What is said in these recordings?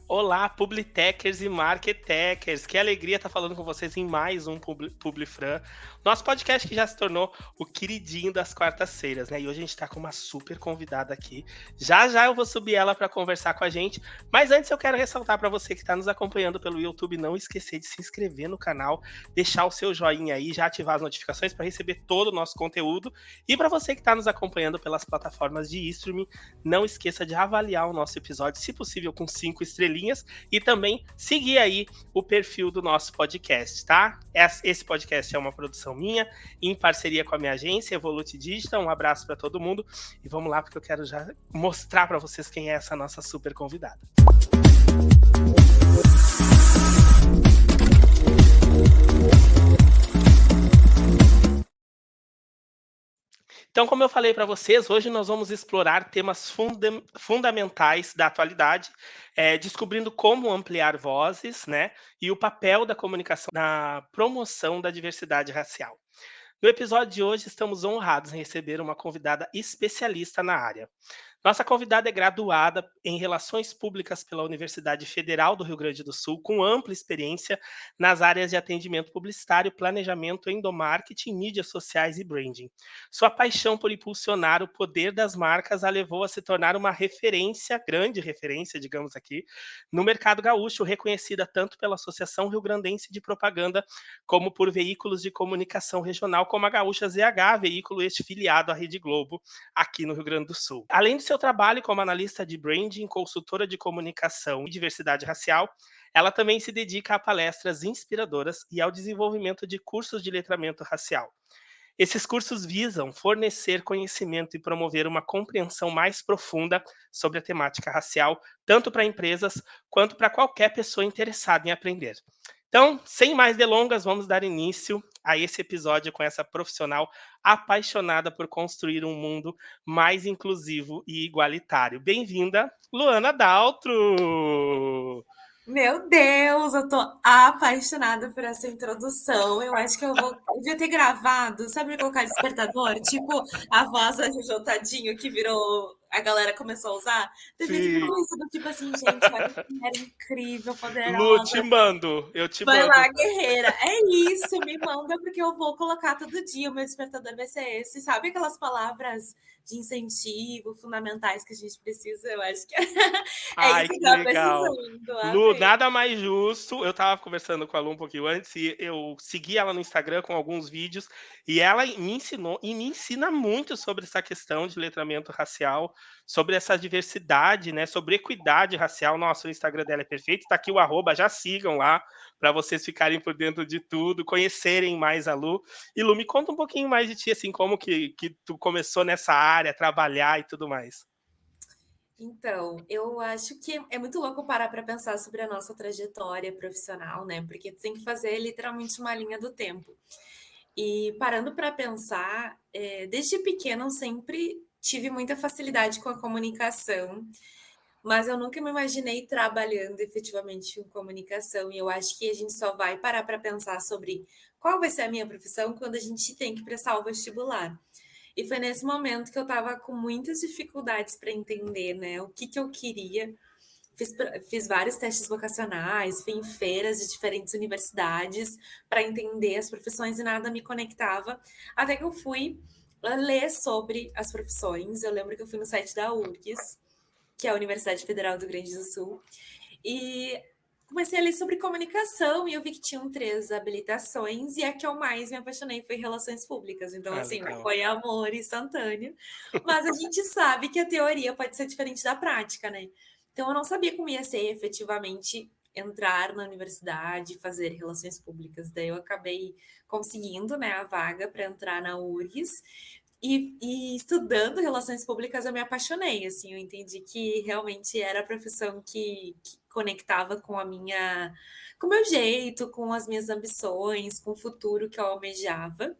Olá, Publitechers e Marketechers. Que alegria estar falando com vocês em mais um Publifran. Nosso podcast que já se tornou o queridinho das quartas-feiras, né? E hoje a gente está com uma super convidada aqui. Já já eu vou subir ela para conversar com a gente. Mas antes eu quero ressaltar para você que está nos acompanhando pelo YouTube, não esquecer de se inscrever no canal, deixar o seu joinha aí, já ativar as notificações para receber todo o nosso conteúdo. E para você que está nos acompanhando pelas plataformas de streaming, não esqueça de avaliar o nosso episódio, se possível com 5 estrelinhas, e também seguir aí o perfil do nosso podcast, tá? Esse podcast é uma produção minha, em parceria com a minha agência, Evolute Digital. Um abraço para todo mundo e vamos lá, porque eu quero já mostrar para vocês quem é essa nossa super convidada. Então, como eu falei para vocês, hoje nós vamos explorar temas fundamentais da atualidade, descobrindo como ampliar vozes, né, e o papel da comunicação na promoção da diversidade racial. No episódio de hoje, estamos honrados em receber uma convidada especialista na área. Nossa convidada é graduada em Relações Públicas pela Universidade Federal do Rio Grande do Sul, com ampla experiência nas áreas de atendimento publicitário, planejamento, endomarketing, mídias sociais e branding. Sua paixão por impulsionar o poder das marcas a levou a se tornar uma referência, grande referência, digamos aqui, no mercado gaúcho, reconhecida tanto pela Associação Rio-Grandense de Propaganda, como por veículos de comunicação regional, como a Gaúcha ZH, veículo este filiado à Rede Globo, aqui no Rio Grande do Sul. Além do seu trabalho como analista de branding, consultora de comunicação e diversidade racial, ela também se dedica a palestras inspiradoras e ao desenvolvimento de cursos de letramento racial. Esses cursos visam fornecer conhecimento e promover uma compreensão mais profunda sobre a temática racial, tanto para empresas quanto para qualquer pessoa interessada em aprender. Então, sem mais delongas, vamos dar início a esse episódio com essa profissional apaixonada por construir um mundo mais inclusivo e igualitário. Bem-vinda, Luana Daltro! Meu Deus, eu tô apaixonada por essa introdução. Eu acho que eu devia ter gravado, sabe colocar despertador? Tipo a voz da Jojo Tadinho que virou, a galera começou a usar. Devia ter Sim. colocado isso do tipo assim, gente, olha que mulher incrível, Lu, poderosa. eu te Vai mando. lá, guerreira. É isso, me manda, porque eu vou colocar todo dia. O meu despertador vai ser esse. Sabe aquelas palavras de incentivo fundamentais que a gente precisa? Eu acho que é isso Ai, que eu que tava legal. precisando. Lu, Amei. nada mais justo. Eu estava conversando com a Lu um pouquinho antes e eu segui ela no Instagram com alguns vídeos e ela me ensinou e me ensina muito sobre essa questão de letramento racial, sobre essa diversidade, né, sobre equidade racial. Nossa, o Instagram dela é perfeito. Tá aqui o arroba, já sigam lá para vocês ficarem por dentro de tudo, conhecerem mais a Lu. E Lu, me conta um pouquinho mais de ti, assim, como que tu começou nessa área, a trabalhar e tudo mais. Então, eu acho que é muito louco parar para pensar sobre a nossa trajetória profissional, né? Porque tu tem que fazer literalmente uma linha do tempo. E parando para pensar, desde pequena eu sempre tive muita facilidade com a comunicação, mas eu nunca me imaginei trabalhando efetivamente com comunicação. E eu acho que a gente só vai parar para pensar sobre qual vai ser a minha profissão quando a gente tem que prestar o vestibular. E foi nesse momento que eu estava com muitas dificuldades para entender, né, o que eu queria. Fiz vários testes vocacionais, fui em feiras de diferentes universidades para entender as profissões e nada me conectava, até que eu fui ler sobre as profissões. Eu lembro que eu fui no site da URGS, que é a Universidade Federal do Rio Grande do Sul, e comecei a ler sobre comunicação e eu vi que tinham 3 habilitações e a que eu mais me apaixonei foi relações públicas. Então, Ah, assim, não legal. foi amor instantâneo, mas a gente sabe que a teoria pode ser diferente da prática, né? Então, eu não sabia como ia ser efetivamente entrar na universidade e fazer relações públicas. Daí eu acabei conseguindo, né, a vaga para entrar na URGS e estudando relações públicas eu me apaixonei, assim, eu entendi que realmente era a profissão que conectava com a minha, com o meu jeito, com as minhas ambições, com o futuro que eu almejava.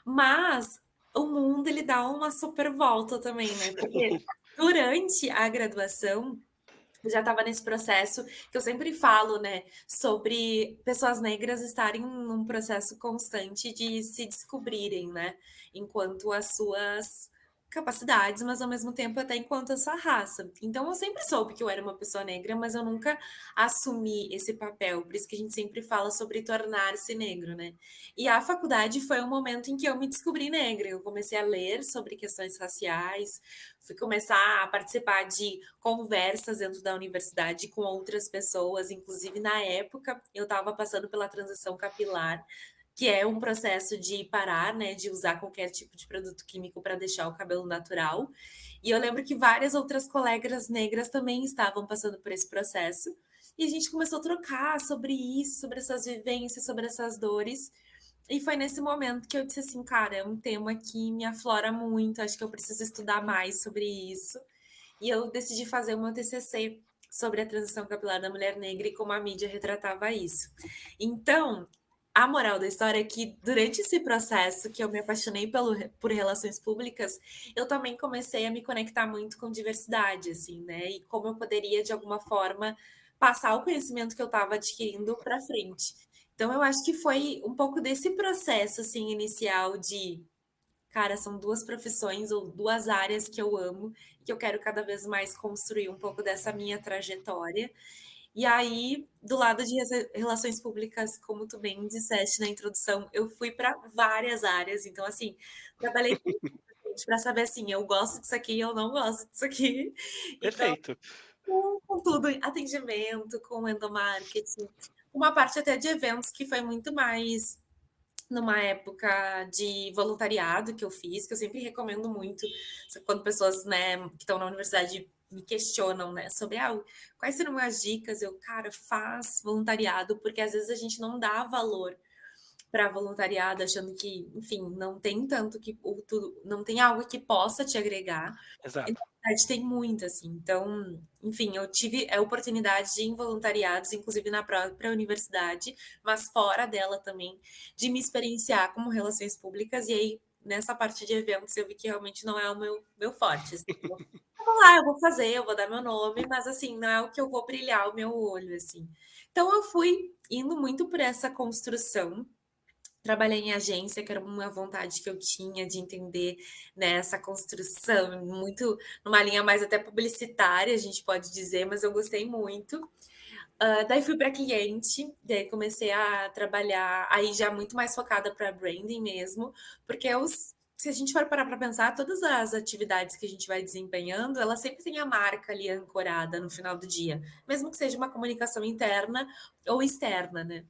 Mas o mundo ele dá uma super volta também, né? Porque durante a graduação eu já estava nesse processo que eu sempre falo, né, sobre pessoas negras estarem num processo constante de se descobrirem, né, enquanto as suas capacidades, mas ao mesmo tempo até enquanto essa raça. Então eu sempre soube que eu era uma pessoa negra, mas eu nunca assumi esse papel, por isso que a gente sempre fala sobre tornar-se negro, né. E a faculdade foi um momento em que eu me descobri negra, eu comecei a ler sobre questões raciais, fui começar a participar de conversas dentro da universidade com outras pessoas, inclusive na época eu estava passando pela transição capilar, que é um processo de parar, né, de usar qualquer tipo de produto químico para deixar o cabelo natural. E eu lembro que várias outras colegas negras também estavam passando por esse processo. E a gente começou a trocar sobre isso, sobre essas vivências, sobre essas dores. E foi nesse momento que eu disse assim, cara, é um tema que me aflora muito, acho que eu preciso estudar mais sobre isso. E eu decidi fazer uma TCC sobre a transição capilar da mulher negra e como a mídia retratava isso. Então, a moral da história é que durante esse processo que eu me apaixonei por relações públicas, eu também comecei a me conectar muito com diversidade, assim, né? E como eu poderia, de alguma forma, passar o conhecimento que eu estava adquirindo para frente. Então, eu acho que foi um pouco desse processo, assim, inicial de cara, são 2 profissões ou 2 áreas que eu amo, que eu quero cada vez mais construir um pouco dessa minha trajetória. E aí, do lado de relações públicas, como tu bem disseste na introdução, eu fui para várias áreas, então, assim, trabalhei com para saber, assim, eu gosto disso aqui, eu não gosto disso aqui. Então, Perfeito. com tudo, atendimento, com endomarketing, uma parte até de eventos que foi muito mais numa época de voluntariado que eu fiz, que eu sempre recomendo muito, quando pessoas, né, que estão na universidade me questionam, né, sobre: "Ah, quais seriam as dicas?", eu: "Cara, faz voluntariado", porque às vezes a gente não dá valor para voluntariado, achando que, enfim, não tem tanto que o tu não tem algo que possa te agregar, e na Exato. verdade tem muito, assim. Então, enfim, eu tive a oportunidade de ir em voluntariados, inclusive na própria universidade, mas fora dela também, de me experienciar como relações públicas, e aí, nessa parte de eventos, eu vi que realmente não é o meu forte, assim. Eu vou lá, eu vou fazer, eu vou dar meu nome, mas, assim, não é o que eu vou brilhar o meu olho, assim. Então eu fui indo muito por essa construção. Trabalhei em agência, que era uma vontade que eu tinha de entender, né, essa construção, muito numa linha mais até publicitária, a gente pode dizer, mas eu gostei muito. Daí fui para cliente, daí comecei a trabalhar aí já muito mais focada para branding mesmo, porque se a gente for parar para pensar, todas as atividades que a gente vai desempenhando, ela sempre tem a marca ali ancorada no final do dia, mesmo que seja uma comunicação interna ou externa, né.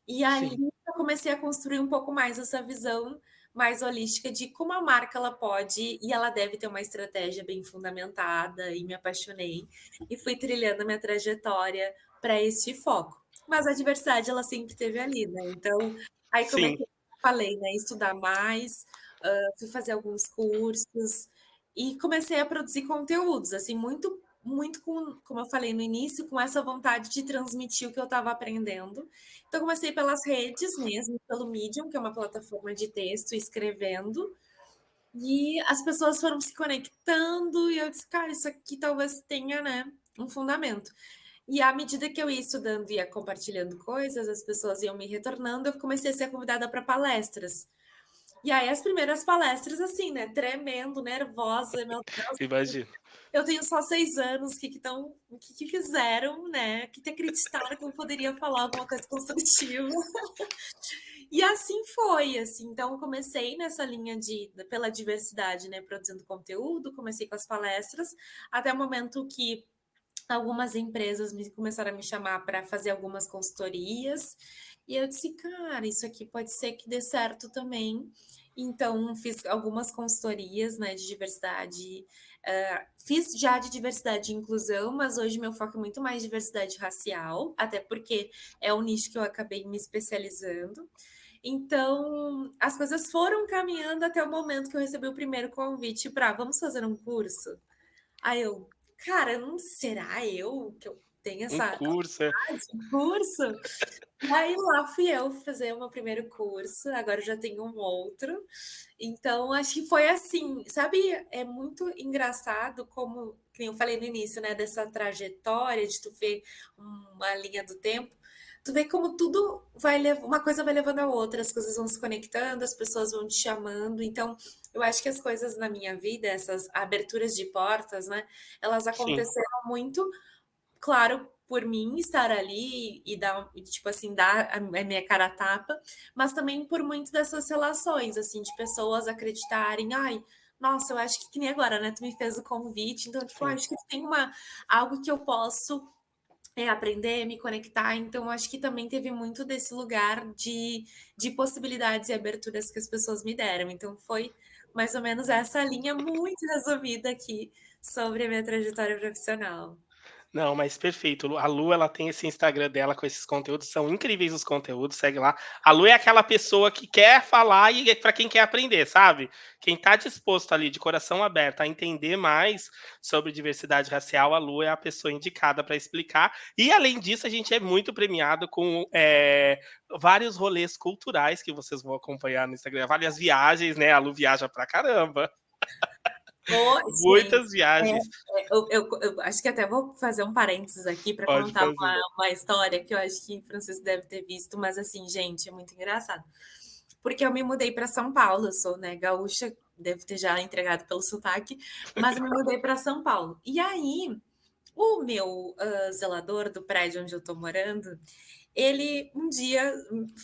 E ali Sim, eu comecei a construir um pouco mais essa visão mais holística de como a marca ela pode e ela deve ter uma estratégia bem fundamentada, e me apaixonei e fui trilhando a minha trajetória para este foco. Mas a diversidade ela sempre esteve ali, né, então, aí sim, comecei, falei, né, estudar mais, fui fazer alguns cursos e comecei a produzir conteúdos, assim, muito com, como eu falei no início, com essa vontade de transmitir o que eu estava aprendendo. Então, comecei pelas redes mesmo, pelo Medium, que é uma plataforma de texto, escrevendo, e as pessoas foram se conectando, e eu disse, cara, isso aqui talvez tenha, né, um fundamento. E à medida que eu ia estudando e ia compartilhando coisas, as pessoas iam me retornando, eu comecei a ser convidada para palestras. E aí, as primeiras palestras, assim, né, tremendo, nervosa, meu Deus, imagino. eu tenho só 6 anos, o que que fizeram, né, que acreditaram que eu poderia falar alguma coisa construtiva. E assim foi, assim, então eu comecei nessa linha pela diversidade, né, produzindo conteúdo, comecei com as palestras, até o momento que algumas empresas começaram a me chamar para fazer algumas consultorias, e eu disse: "Cara, isso aqui pode ser que dê certo também". Então fiz algumas consultorias, né, de diversidade, fiz já de diversidade e inclusão, mas hoje meu foco é muito mais diversidade racial, até porque é o nicho que eu acabei me especializando. Então, as coisas foram caminhando até o momento que eu recebi o primeiro convite para: "Vamos fazer um curso?". Aí eu: "Cara, não será eu que eu tenho Um essa curso, é. capacidade de curso?". E aí lá fui eu fazer o meu primeiro curso, agora eu já tenho um outro. Então acho que foi assim, sabe, é muito engraçado como que nem eu falei no início, né, dessa trajetória de tu ver uma linha do tempo, tu vê como tudo vai uma coisa vai levando a outra, as coisas vão se conectando, as pessoas vão te chamando, então Eu acho que as coisas na minha vida, essas aberturas de portas, né, elas Sim, aconteceram muito, claro, por mim estar ali e dar e tipo assim, dar a minha cara a tapa, mas também por muito dessas relações, assim, de pessoas acreditarem: "Ai, nossa, eu acho que nem agora, né, tu me fez o convite, então, tipo, eu sim. acho que tem uma algo que eu posso, aprender, me conectar", então acho que também teve muito desse lugar de possibilidades e aberturas que as pessoas me deram, então foi mais ou menos essa linha muito resumida aqui sobre a minha trajetória profissional. Não, mas perfeito. A Lu, ela tem esse Instagram dela com esses conteúdos, são incríveis os conteúdos, segue lá. A Lu é aquela pessoa que quer falar e é para quem quer aprender, sabe? Quem está disposto ali, de coração aberto, a entender mais sobre diversidade racial, a Lu é a pessoa indicada para explicar. E além disso, a gente é muito premiado com vários rolês culturais que vocês vão acompanhar no Instagram, várias viagens, né? A Lu viaja pra caramba, Ô, gente, muitas viagens. eu acho que até vou fazer um parênteses aqui para Pode contar fazer. uma história que eu acho que o Francisco deve ter visto, mas assim, gente, é muito engraçado. Porque eu me mudei para São Paulo, eu sou, né, gaúcha, devo ter já entregado pelo sotaque, mas eu me mudei para São Paulo. E aí, o meu, zelador do prédio onde eu tô morando, ele um dia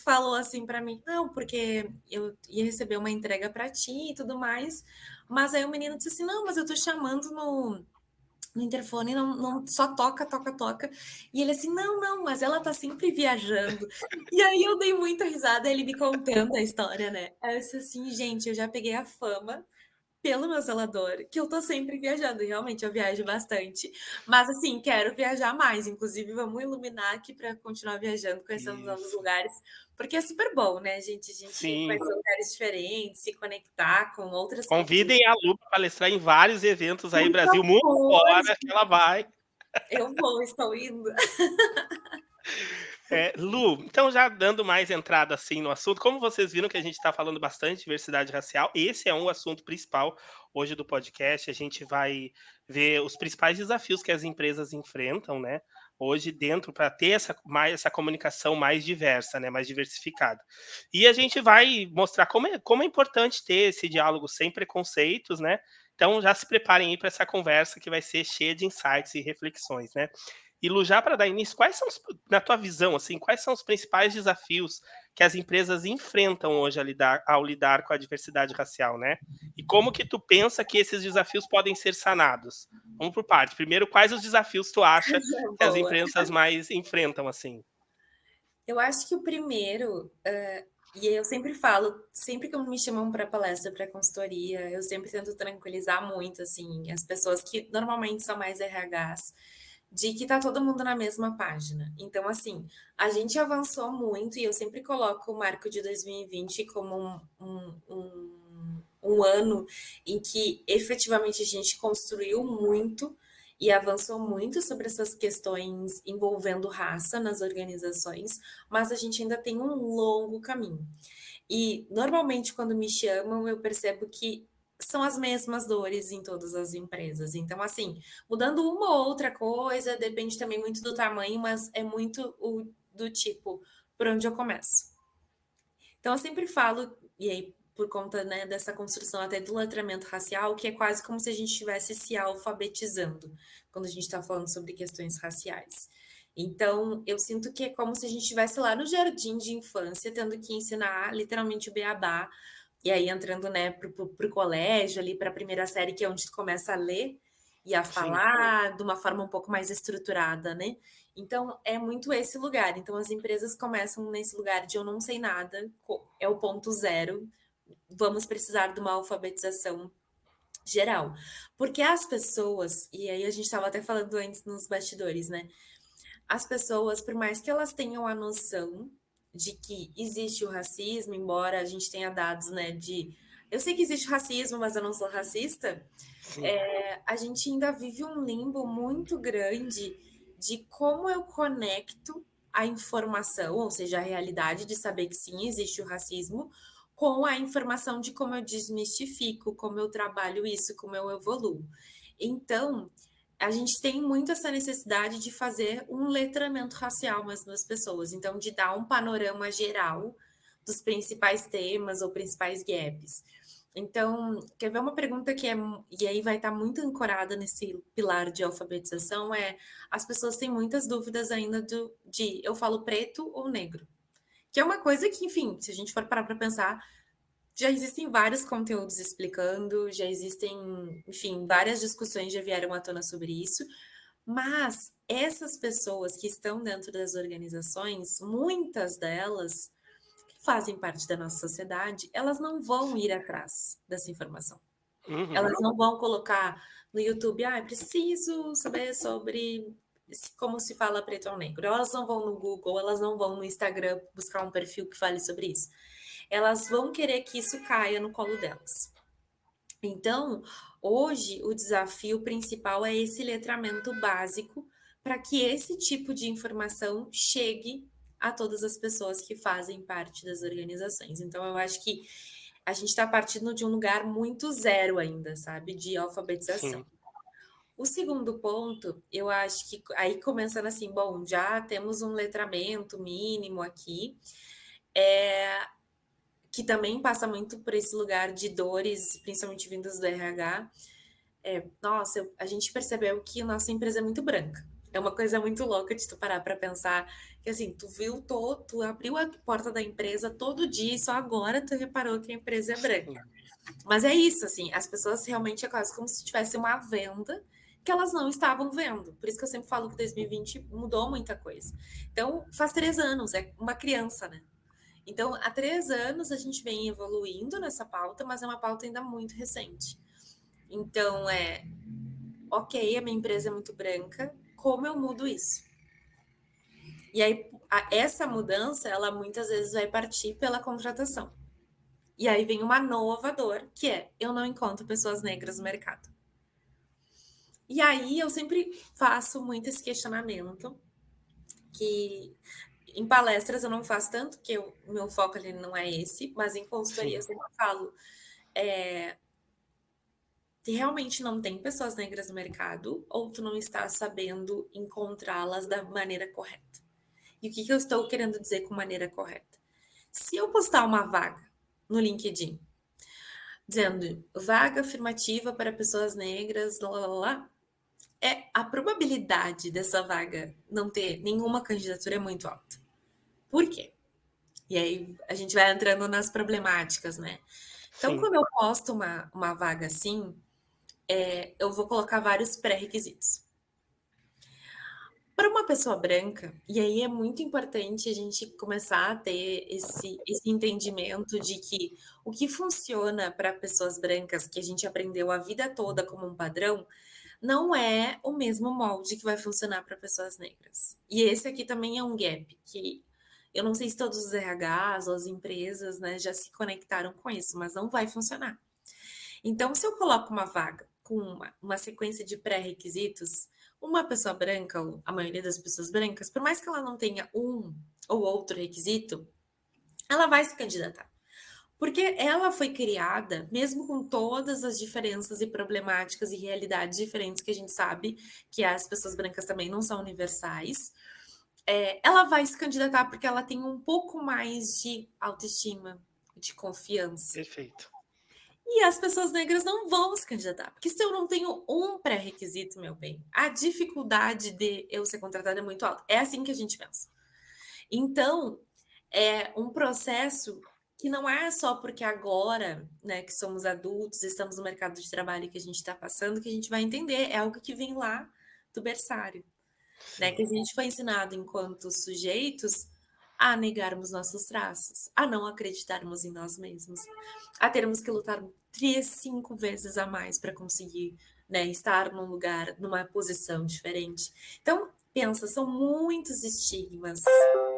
falou assim para mim: "Não, porque eu ia receber uma entrega para ti e tudo mais", mas aí o menino disse assim: "Não, mas eu tô chamando no interfone, não só toca, toca, toca". E ele assim: "Não, não, mas ela tá sempre viajando". E aí eu dei muita risada, ele me contando a história, né. Aí eu disse assim: "Gente, eu já peguei a fama pelo meu zelador, que eu tô sempre viajando", e realmente eu viajo bastante, mas assim, quero viajar mais, inclusive vamos iluminar aqui para continuar viajando, conhecendo novos Isso. lugares, porque é super bom, né, gente, a gente Sim. conhecer lugares diferentes, se conectar com outras culturas. Convidem a Lu para palestrar em vários eventos aí, Por Brasil, mundo favor, fora, que ela vai. eu vou, estou indo. Lu, então já dando mais entrada, assim, no assunto, como vocês viram que a gente está falando bastante de diversidade racial, esse é um assunto principal hoje do podcast, a gente vai ver os principais desafios que as empresas enfrentam, né, hoje dentro para ter essa comunicação mais diversa, né, mais diversificada. E a gente vai mostrar como é importante ter esse diálogo sem preconceitos, né, então já se preparem aí para essa conversa que vai ser cheia de insights e reflexões, né. E Lu, já para dar início, quais são na tua visão, assim, quais são os principais desafios que as empresas enfrentam hoje ao lidar com a diversidade racial, né? E como que tu pensa que esses desafios podem ser sanados? Vamos por parte. Primeiro, quais os desafios tu acha que as Boa. empresas mais enfrentam, assim? Eu acho que o primeiro, e eu sempre falo, sempre que me chamam para palestra, para consultoria, eu sempre tento tranquilizar muito, assim, as pessoas que normalmente são mais RHs, de que tá todo mundo na mesma página. Então, assim, a gente avançou muito e eu sempre coloco o marco de 2020 como um ano em que efetivamente a gente construiu muito e avançou muito sobre essas questões envolvendo raça nas organizações, mas a gente ainda tem um longo caminho. E normalmente quando me chamam, eu percebo que são as mesmas dores em todas as empresas. Então, assim, mudando uma ou outra coisa, depende também muito do tamanho, mas é muito do tipo, por onde eu começo? Então, eu sempre falo, e aí, por conta, né, dessa construção até do letramento racial, que é quase como se a gente estivesse se alfabetizando, quando a gente está falando sobre questões raciais. Então, eu sinto que é como se a gente estivesse lá no jardim de infância, tendo que ensinar literalmente o beabá, e aí entrando, né, pro colégio, ali para a primeira série, que é onde tu começa a ler e a Sim, falar de uma forma um pouco mais estruturada, né? Então, é muito esse lugar. Então, as empresas começam nesse lugar de eu não sei nada, é o ponto zero, vamos precisar de uma alfabetização geral. Porque as pessoas, e aí a gente estava até falando antes nos bastidores, né? As pessoas, por mais que elas tenham a noção de que existe o racismo, embora a gente tenha dados, né, de eu sei que existe racismo, mas eu não sou racista, sim, a gente ainda vive um limbo muito grande de como eu conecto a informação, ou seja, a realidade de saber que sim, existe o racismo, com a informação de como eu desmistifico, como eu trabalho isso, como eu evoluo. Então, a gente tem muito essa necessidade de fazer um letramento racial nas pessoas, então de dar um panorama geral dos principais temas ou principais gaps. Então, quer ver uma pergunta que e aí vai estar muito ancorada nesse pilar de alfabetização, as pessoas têm muitas dúvidas ainda de eu falo preto ou negro, que é uma coisa que, enfim, se a gente for parar para pensar, já existem vários conteúdos explicando, já existem, enfim, várias discussões já vieram à tona sobre isso, mas essas pessoas que estão dentro das organizações, muitas delas que fazem parte da nossa sociedade, elas não vão ir atrás dessa informação. Uhum. Elas não vão colocar no YouTube: "Ah, preciso saber sobre como se fala preto ou negro". Elas não vão no Google, elas não vão no Instagram buscar um perfil que fale sobre isso. Elas vão querer que isso caia no colo delas. Então, hoje, o desafio principal é esse letramento básico para que esse tipo de informação chegue a todas as pessoas que fazem parte das organizações. Então, eu acho que a gente está partindo de um lugar muito zero ainda, sabe, de alfabetização. Sim. O segundo ponto, eu acho que aí começando assim, bom, já temos um letramento mínimo aqui, que também passa muito por esse lugar de dores, principalmente vindas do RH. Nossa, a gente percebeu que a nossa empresa é muito branca. É uma coisa muito louca de tu parar para pensar que assim, tu abriu a porta da empresa todo dia e só agora tu reparou que a empresa é branca. Sim. Mas é isso, assim, as pessoas realmente é quase como se tivesse uma venda que elas não estavam vendo. Por isso que eu sempre falo que 2020 mudou muita coisa. Então, faz 3 anos, é uma criança, né? Então, há 3 anos a gente vem evoluindo nessa pauta, mas é uma pauta ainda muito recente. Então, ok, a minha empresa é muito branca, como eu mudo isso? E aí, essa mudança, ela muitas vezes vai partir pela contratação. E aí vem uma nova dor, que é, eu não encontro pessoas negras no mercado. E aí eu sempre faço muito esse questionamento, que em palestras eu não faço tanto, que o meu foco ali não é esse, mas em consultoria eu Sim. sempre falo, se realmente não tem pessoas negras no mercado, ou tu não está sabendo encontrá-las da maneira correta. E o que eu estou querendo dizer com maneira correta? Se eu postar uma vaga no LinkedIn, dizendo vaga afirmativa para pessoas negras, lá, lá, lá, lá, a probabilidade dessa vaga não ter nenhuma candidatura é muito alta. Por quê? E aí a gente vai entrando nas problemáticas, né? Então, Sim. quando eu posto uma vaga assim, eu vou colocar vários pré-requisitos. Para uma pessoa branca, e aí é muito importante a gente começar a ter esse entendimento de que o que funciona para pessoas brancas, que a gente aprendeu a vida toda como um padrão, não é o mesmo molde que vai funcionar para pessoas negras. E esse aqui também é um gap que eu não sei se todos os RHs ou as empresas, né, já se conectaram com isso, mas não vai funcionar. Então, se eu coloco uma vaga com uma sequência de pré-requisitos, uma pessoa branca, ou a maioria das pessoas brancas, por mais que ela não tenha um ou outro requisito, ela vai se candidatar. Porque ela foi criada, mesmo com todas as diferenças e problemáticas e realidades diferentes que a gente sabe que as pessoas brancas também não são universais, ela vai se candidatar porque ela tem um pouco mais de autoestima, de confiança. Perfeito. E as pessoas negras não vão se candidatar, porque se eu não tenho um pré-requisito, meu bem, a dificuldade de eu ser contratada é muito alta. É assim que a gente pensa. Então, é um processo que não é só porque agora, né, que somos adultos, estamos no mercado de trabalho que a gente está passando, que a gente vai entender. É algo que vem lá do berçário, né, Sim. que a gente foi ensinado enquanto sujeitos a negarmos nossos traços, a não acreditarmos em nós mesmos, a termos que lutar 3, 5 vezes a mais para conseguir, né, estar num lugar, numa posição diferente. Então, pensa, são muitos estigmas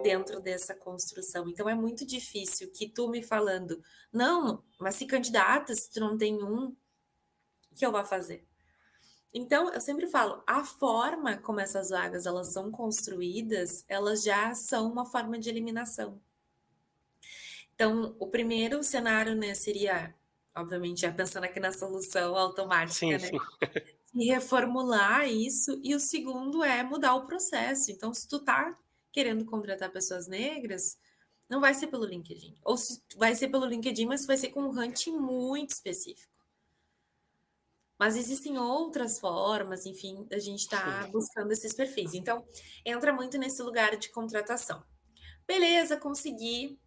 dentro dessa construção. Então, é muito difícil que tu me falando, não, mas se candidata, se tu não tem um, o que eu vou fazer? Então, eu sempre falo, a forma como essas vagas elas são construídas, elas já são uma forma de eliminação. Então, o primeiro cenário, né, seria, obviamente, já pensando aqui na solução Sim, automática, né, sim. e reformular isso, e o segundo é mudar o processo. Então, se tu tá querendo contratar pessoas negras, Não vai ser pelo LinkedIn. Ou se vai ser pelo LinkedIn, mas vai ser com um hunting muito específico. Mas existem outras formas, enfim, da gente estar Sim, buscando esses perfis. Então, entra muito nesse lugar de contratação. Beleza, consegui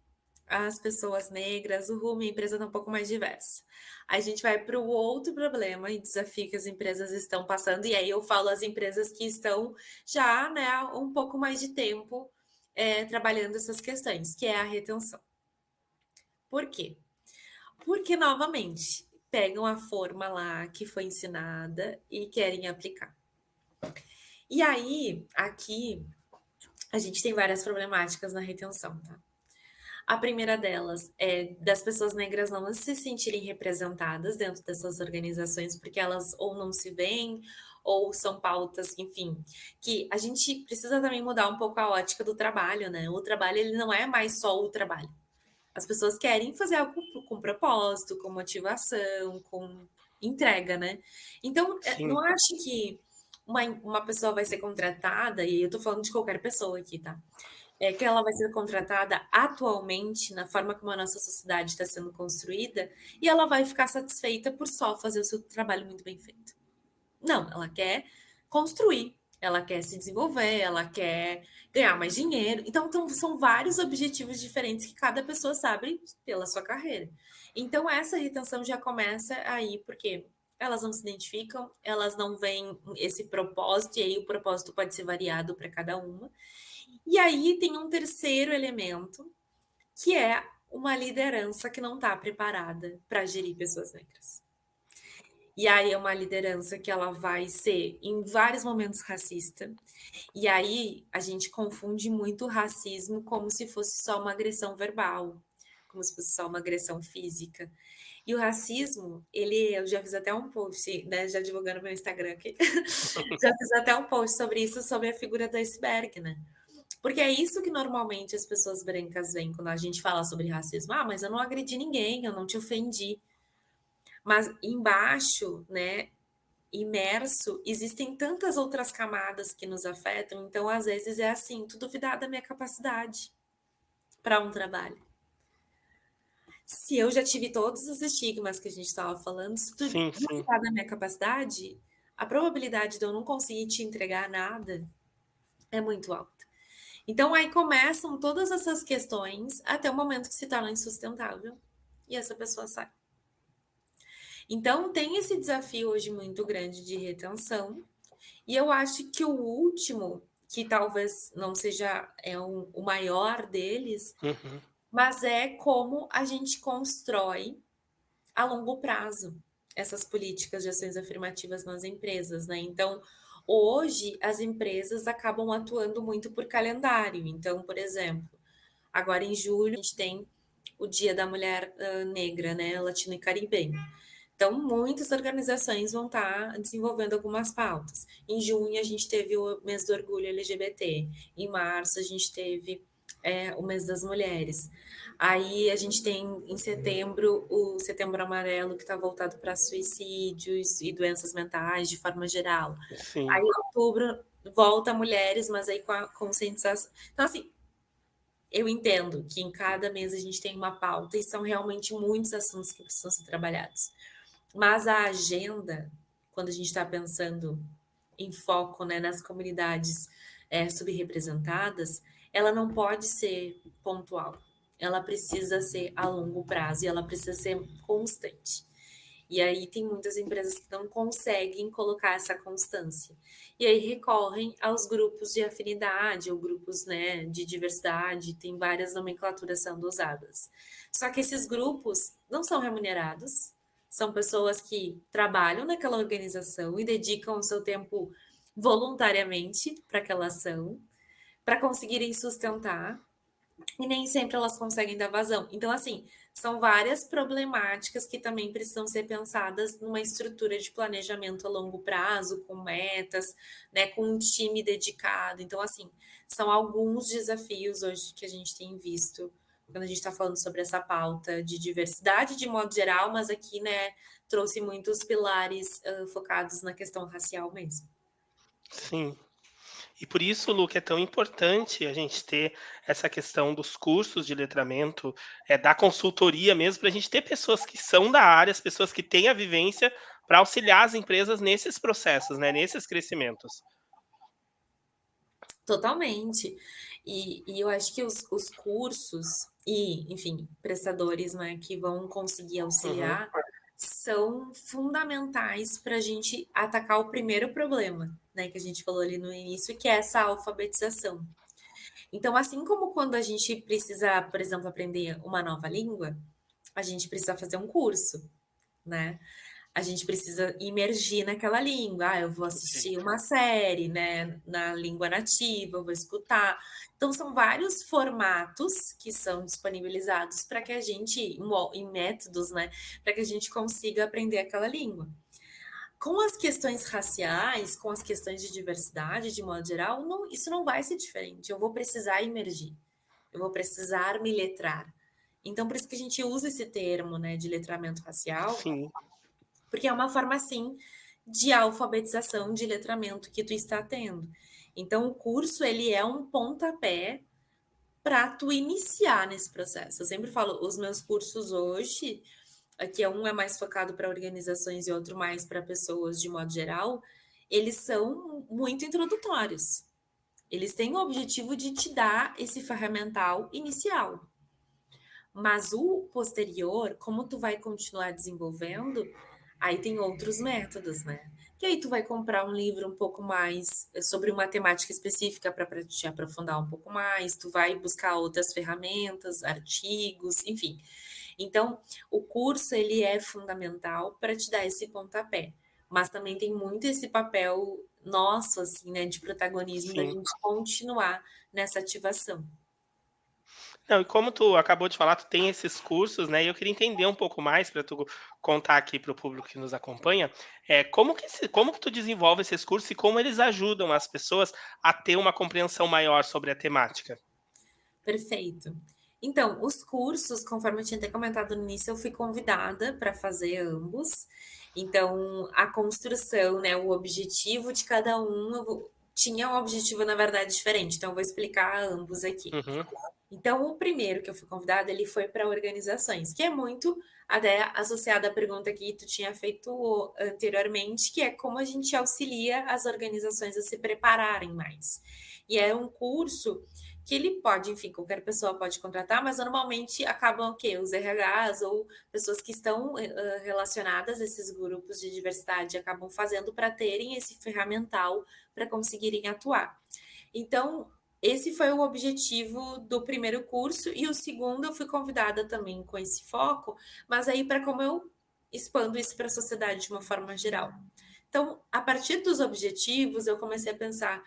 as pessoas negras, minha empresa está um pouco mais diversa. Aí a gente vai para o outro problema e desafio que as empresas estão passando, e aí eu falo as empresas que estão já, né, há um pouco mais de tempo trabalhando essas questões, que é a retenção. Por quê? Porque, novamente, pegam a forma lá que foi ensinada e querem aplicar. E aí, aqui, a gente tem várias problemáticas na retenção, tá? A primeira delas é das pessoas negras não se sentirem representadas dentro dessas organizações, porque elas ou não se veem, ou são pautas, enfim, que a gente precisa também mudar um pouco a ótica do trabalho, né? O trabalho, ele não é mais só o trabalho. As pessoas querem fazer algo com propósito, com motivação, com entrega, né? Então, não sim, acho que uma pessoa vai ser contratada, e eu tô falando de qualquer pessoa aqui, tá? Que ela vai ser contratada atualmente, na forma como a nossa sociedade está sendo construída, e ela vai ficar satisfeita por só fazer o seu trabalho muito bem feito. Não, ela quer construir, ela quer se desenvolver, ela quer ganhar mais dinheiro. Então são vários objetivos diferentes que cada pessoa sabe pela sua carreira. Então, essa retenção já começa aí, porque elas não se identificam, elas não veem esse propósito, e aí o propósito pode ser variado para cada uma. E aí tem um terceiro elemento, que é uma liderança que não está preparada para gerir pessoas negras. E aí é uma liderança que ela vai ser, em vários momentos, racista. E aí a gente confunde muito o racismo como se fosse só uma agressão verbal, como se fosse só uma agressão física. E o racismo, eu já fiz até um post, né, já divulgando meu Instagram aqui, já fiz até um post sobre isso, sobre a figura do iceberg, né? Porque é isso que normalmente as pessoas brancas veem quando a gente fala sobre racismo. Ah, mas eu não agredi ninguém, eu não te ofendi. Mas embaixo, né, imerso, existem tantas outras camadas que nos afetam, então às vezes é assim, tu duvidar da minha capacidade para um trabalho. Se eu já tive todos os estigmas que a gente estava falando, se tu sim, sim, duvidar da minha capacidade, a probabilidade de eu não conseguir te entregar nada é muito alta. Então aí começam todas essas questões até o momento que se torna insustentável e essa pessoa sai. Então tem esse desafio hoje muito grande de retenção, e eu acho que o último, que talvez não seja o maior deles, uhum, mas é como a gente constrói a longo prazo essas políticas de ações afirmativas nas empresas, né? Então, hoje as empresas acabam atuando muito por calendário. Então, por exemplo, agora em julho a gente tem o Dia da Mulher Negra, né, latino e caribenha. Então, muitas organizações vão estar desenvolvendo algumas pautas. Em junho, a gente teve o mês do orgulho LGBT. Em março, a gente teve o mês das mulheres. Aí, a gente tem em setembro o Setembro Amarelo, que está voltado para suicídios e doenças mentais de forma geral. Aí, sim, em outubro, volta mulheres, mas aí com a conscientização. Então, assim, eu entendo que em cada mês a gente tem uma pauta e são realmente muitos assuntos que precisam ser trabalhados. Mas a agenda, quando a gente está pensando em foco, né, nas comunidades subrepresentadas, ela não pode ser pontual. Ela precisa ser a longo prazo e ela precisa ser constante. E aí tem muitas empresas que não conseguem colocar essa constância. E aí recorrem aos grupos de afinidade ou grupos, né, de diversidade, tem várias nomenclaturas sendo usadas. Só que esses grupos não são remunerados, são pessoas que trabalham naquela organização e dedicam o seu tempo voluntariamente para aquela ação, para conseguirem sustentar, e nem sempre elas conseguem dar vazão. Então, assim, são várias problemáticas que também precisam ser pensadas numa estrutura de planejamento a longo prazo, com metas, né, com um time dedicado. Então, assim, são alguns desafios hoje que a gente tem visto quando a gente está falando sobre essa pauta de diversidade de modo geral, mas aqui, né, trouxe muitos pilares focados na questão racial mesmo. sim. E por isso, Lu, que é tão importante a gente ter essa questão dos cursos de letramento, da consultoria mesmo, para a gente ter pessoas que são da área, as pessoas que têm a vivência, para auxiliar as empresas nesses processos, né, nesses crescimentos. Totalmente. E eu acho que os cursos e, enfim, prestadores, né, que vão conseguir Uhum, auxiliar, são fundamentais para a gente atacar o primeiro problema, né, que a gente falou ali no início, que é essa alfabetização. Então, assim como quando a gente precisa, por exemplo, aprender uma nova língua, a gente precisa fazer um curso, né? A gente precisa imergir naquela língua. Ah, eu vou assistir perfeito. uma série, né, na língua nativa, eu vou escutar. Então, são vários formatos que são disponibilizados para que a gente, em métodos, né, para que a gente consiga aprender aquela língua. Com as questões raciais, com as questões de diversidade, de modo geral, isso não vai ser diferente. Eu vou precisar imergir, eu vou precisar me letrar. Então, por isso que a gente usa esse termo, né, de letramento racial, Sim, porque é uma forma, assim, de alfabetização, de letramento que tu está tendo. Então, o curso, ele é um pontapé para tu iniciar nesse processo. Eu sempre falo, os meus cursos hoje, aqui um é mais focado para organizações e outro mais para pessoas de modo geral, eles são muito introdutórios. Eles têm o objetivo de te dar esse ferramental inicial. Mas o posterior, como tu vai continuar desenvolvendo, aí tem outros métodos, né? Que aí tu vai comprar um livro um pouco mais sobre uma temática específica para te aprofundar um pouco mais, tu vai buscar outras ferramentas, artigos, enfim. Então, o curso ele é fundamental para te dar esse pontapé, mas também tem muito esse papel nosso, assim, né, de protagonismo da sim. gente continuar nessa ativação. Não, e como tu acabou de falar, tu tem esses cursos, né, e eu queria entender um pouco mais para tu contar aqui para o público que nos acompanha, como que tu desenvolve esses cursos e como eles ajudam as pessoas a ter uma compreensão maior sobre a temática? Perfeito. Então, os cursos, conforme eu tinha até comentado no início, eu fui convidada para fazer ambos. Então, a construção, né, o objetivo de cada um, tinha um objetivo, na verdade, diferente. Então, eu vou explicar ambos aqui. Uhum, Então, o primeiro que eu fui convidada, ele foi para organizações, que é muito até associado à pergunta que tu tinha feito anteriormente, que é como a gente auxilia as organizações a se prepararem mais. E é um curso que ele pode, enfim, qualquer pessoa pode contratar, mas normalmente acabam o quê? Os RHs ou pessoas que estão relacionadas a esses grupos de diversidade acabam fazendo para terem esse ferramental para conseguirem atuar. Então, esse foi o objetivo do primeiro curso, e o segundo eu fui convidada também com esse foco, mas aí para como eu expando isso para a sociedade de uma forma geral. Então, a partir dos objetivos, eu comecei a pensar,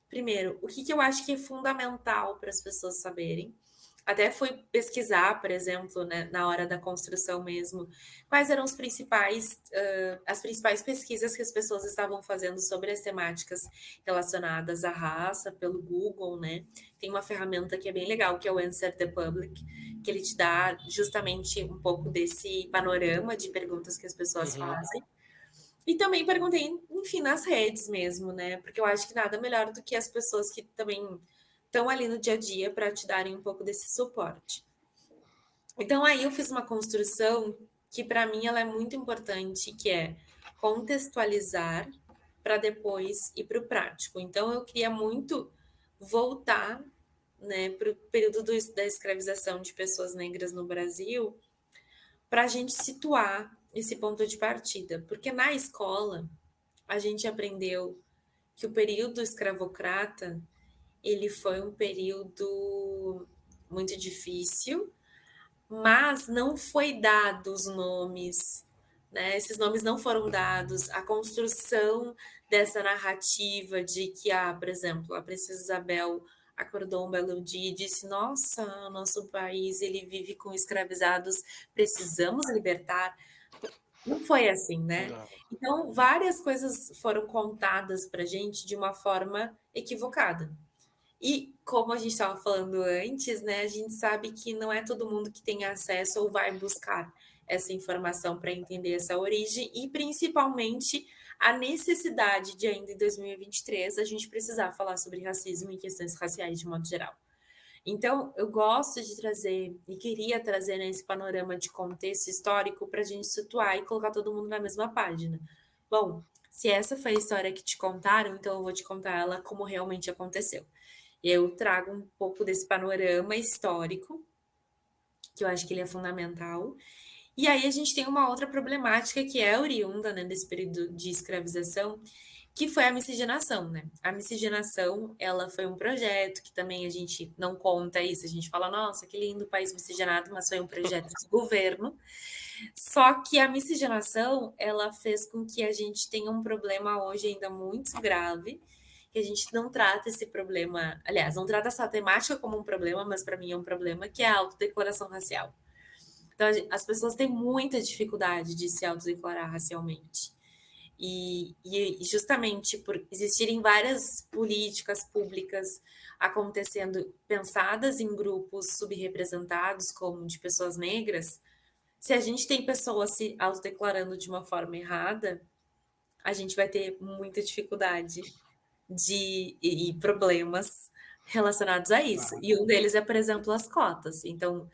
primeiro, o que eu acho que é fundamental para as pessoas saberem. Até fui pesquisar, por exemplo, né, na hora da construção mesmo, quais eram as principais pesquisas que as pessoas estavam fazendo sobre as temáticas relacionadas à raça pelo Google, né? Tem uma ferramenta que é bem legal, que é o Answer the Public, que ele te dá justamente um pouco desse panorama de perguntas que as pessoas uhum. fazem. E também perguntei, enfim, nas redes mesmo, né? Porque eu acho que nada melhor do que as pessoas que também estão ali no dia a dia para te darem um pouco desse suporte. Então aí eu fiz uma construção que para mim ela é muito importante, que é contextualizar para depois ir para o prático. Então eu queria muito voltar, né, para o período da escravização de pessoas negras no Brasil, para a gente situar esse ponto de partida, porque na escola a gente aprendeu que o período escravocrata ele foi um período muito difícil, mas não foi dados os nomes, né? Esses nomes não foram dados. A construção dessa narrativa de que, por exemplo, a princesa Isabel acordou um belo dia e disse: Nossa, nosso país ele vive com escravizados, precisamos libertar. Não foi assim, né? Não. Então, várias coisas foram contadas para gente de uma forma equivocada. E como a gente estava falando antes, né, a gente sabe que não é todo mundo que tem acesso ou vai buscar essa informação para entender essa origem e principalmente a necessidade de ainda em 2023 a gente precisar falar sobre racismo e questões raciais de modo geral. Então, eu gosto de trazer e queria trazer, né, esse panorama de contexto histórico para a gente situar e colocar todo mundo na mesma página. Bom, se essa foi a história que te contaram, então eu vou te contar ela como realmente aconteceu. Eu trago um pouco desse panorama histórico, que eu acho que ele é fundamental. E aí a gente tem uma outra problemática que é oriunda, né, desse período de escravização, que foi a miscigenação, né? A miscigenação, ela foi um projeto que também a gente não conta isso, a gente fala, nossa, que lindo país miscigenado, mas foi um projeto de governo. Só que a miscigenação, ela fez com que a gente tenha um problema hoje ainda muito grave, que a gente não trata esse problema, aliás, não trata essa temática como um problema, mas para mim é um problema, que é a autodeclaração racial. Então, as pessoas têm muita dificuldade de se autodeclarar racialmente. E justamente por existirem várias políticas públicas acontecendo, pensadas em grupos subrepresentados, como de pessoas negras, se a gente tem pessoas se autodeclarando de uma forma errada, a gente vai ter muita dificuldade e problemas relacionados a isso. Claro. E um deles é, por exemplo, as cotas. Então,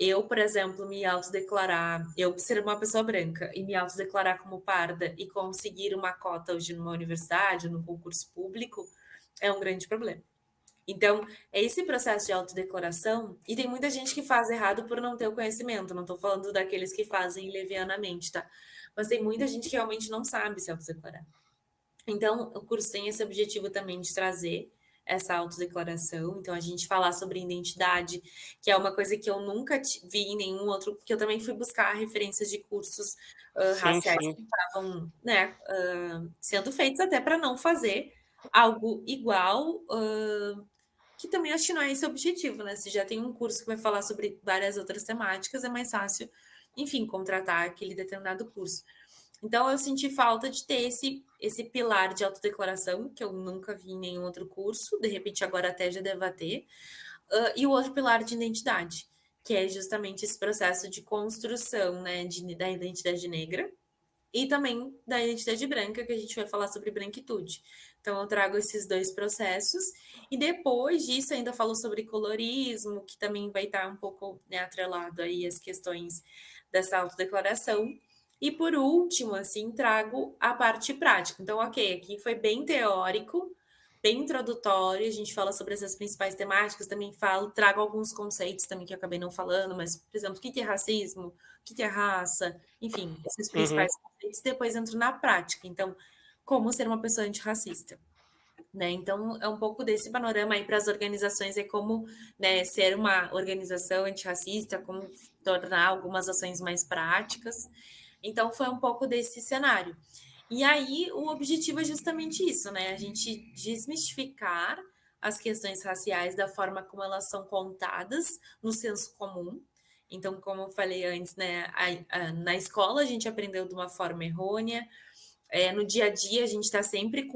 eu, por exemplo, me autodeclarar, eu ser uma pessoa branca e me autodeclarar como parda e conseguir uma cota hoje numa universidade, num concurso público, é um grande problema. Então, é esse processo de autodeclaração, e tem muita gente que faz errado por não ter o conhecimento, não estou falando daqueles que fazem levianamente, tá? Mas tem muita gente que realmente não sabe se autodeclarar. Então, o curso tem esse objetivo também de trazer essa autodeclaração. Então, a gente falar sobre identidade, que é uma coisa que eu nunca vi em nenhum outro, porque eu também fui buscar referências de cursos Sim, raciais sim. que estavam, né, sendo feitos até para não fazer algo igual, que também acho que não é esse o objetivo, né? Se já tem um curso que vai falar sobre várias outras temáticas, é mais fácil, enfim, contratar aquele determinado curso. Então eu senti falta de ter esse pilar de autodeclaração, que eu nunca vi em nenhum outro curso, de repente agora até já deva ter, e o outro pilar de identidade, que é justamente esse processo de construção, né, da identidade negra, e também da identidade branca, que a gente vai falar sobre branquitude. Então, eu trago esses dois processos, e depois disso, ainda falo sobre colorismo, que também vai estar um pouco, né, atrelado aí às questões dessa autodeclaração. E por último, assim, trago a parte prática. Então, ok, aqui foi bem teórico, bem introdutório, a gente fala sobre essas principais temáticas, também falo, trago alguns conceitos também que eu acabei não falando, mas, por exemplo, o que é racismo, o que é raça, enfim, esses Uhum. principais conceitos, depois entro na prática. Então, como ser uma pessoa antirracista, né? Então, é um pouco desse panorama aí para as organizações, é como, né, ser uma organização antirracista, como tornar algumas ações mais práticas. Então, foi um pouco desse cenário. E aí, o objetivo é justamente isso, né? A gente desmistificar as questões raciais da forma como elas são contadas no senso comum. Então, como eu falei antes, né, na escola a gente aprendeu de uma forma errônea, no dia a dia a gente está sempre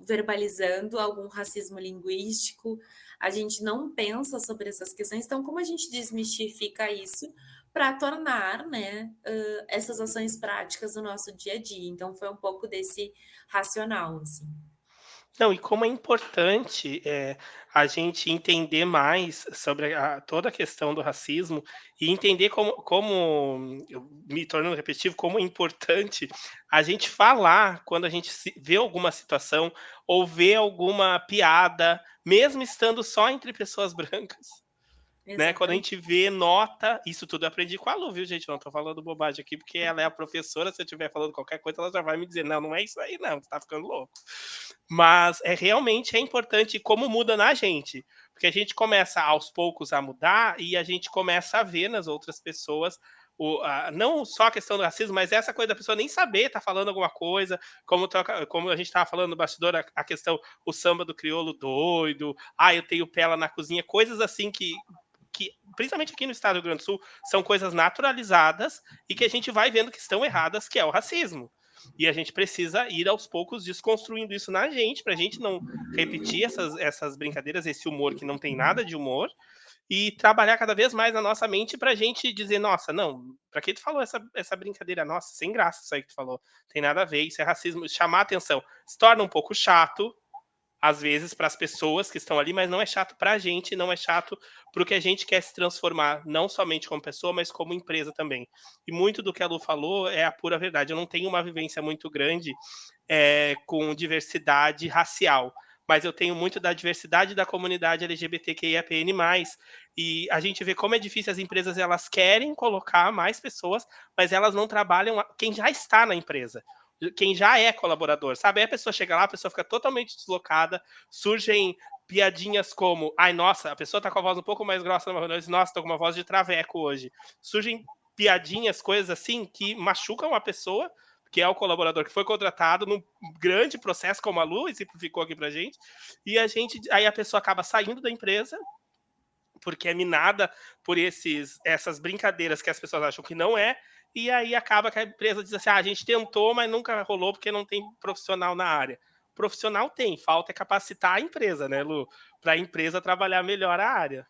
verbalizando algum racismo linguístico, a gente não pensa sobre essas questões, então como a gente desmistifica isso para tornar, né, essas ações práticas no nosso dia a dia? Então foi um pouco desse racional, assim. Não, e como é importante, a gente entender mais sobre toda a questão do racismo e entender eu me tornando repetitivo, como é importante a gente falar quando a gente vê alguma situação ou vê alguma piada, mesmo estando só entre pessoas brancas. Né, quando a Exatamente. gente vê, nota, isso tudo eu aprendi com a Lu, viu, gente? Não tô falando bobagem aqui, porque ela é a professora. Se eu estiver falando qualquer coisa, ela já vai me dizer: não, não é isso aí, não, você tá ficando louco. Mas realmente é importante como muda na gente, porque a gente começa aos poucos a mudar e a gente começa a ver nas outras pessoas não só a questão do racismo, mas essa coisa da pessoa nem saber tá falando alguma coisa, como a gente estava falando no bastidor, a questão, o samba do crioulo doido, eu tenho pela na cozinha, coisas assim que, principalmente aqui no estado do Rio Grande do Sul, são coisas naturalizadas e que a gente vai vendo que estão erradas, que é o racismo. E a gente precisa ir aos poucos desconstruindo isso na gente, para a gente não repetir essas brincadeiras, esse humor que não tem nada de humor, e trabalhar cada vez mais na nossa mente para a gente dizer: "Nossa, não, para que tu falou essa brincadeira? Nossa, sem graça isso aí que tu falou, tem nada a ver, isso é racismo", chamar atenção. Se torna um pouco chato, às vezes, para as pessoas que estão ali, mas não é chato para a gente, não é chato para o que a gente quer se transformar, não somente como pessoa, mas como empresa também. E muito do que a Lu falou é a pura verdade. Eu não tenho uma vivência muito grande com diversidade racial, mas eu tenho muito da diversidade da comunidade LGBTQIAPN+, e a gente vê como é difícil. As empresas, elas querem colocar mais pessoas, mas elas não trabalham quem já está na empresa, quem já é colaborador, sabe? Aí a pessoa chega lá, a pessoa fica totalmente deslocada, surgem piadinhas como, ai, nossa, a pessoa tá com a voz um pouco mais grossa numa reunião, nossa, tô com uma voz de traveco hoje. Surgem piadinhas, coisas assim, que machucam a pessoa, que é o colaborador que foi contratado num grande processo, como a Lu simplificou aqui pra gente, e aí a pessoa acaba saindo da empresa, porque é minada por essas brincadeiras que as pessoas acham que não é, e aí acaba que a empresa diz assim: ah, a gente tentou, mas nunca rolou porque não tem profissional na área. Profissional tem, falta é capacitar a empresa, né, Lu? Para a empresa trabalhar melhor a área.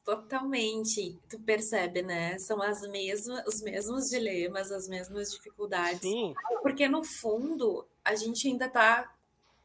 Totalmente. Tu percebe, né, são os mesmos dilemas, as mesmas dificuldades, Sim, porque no fundo a gente ainda está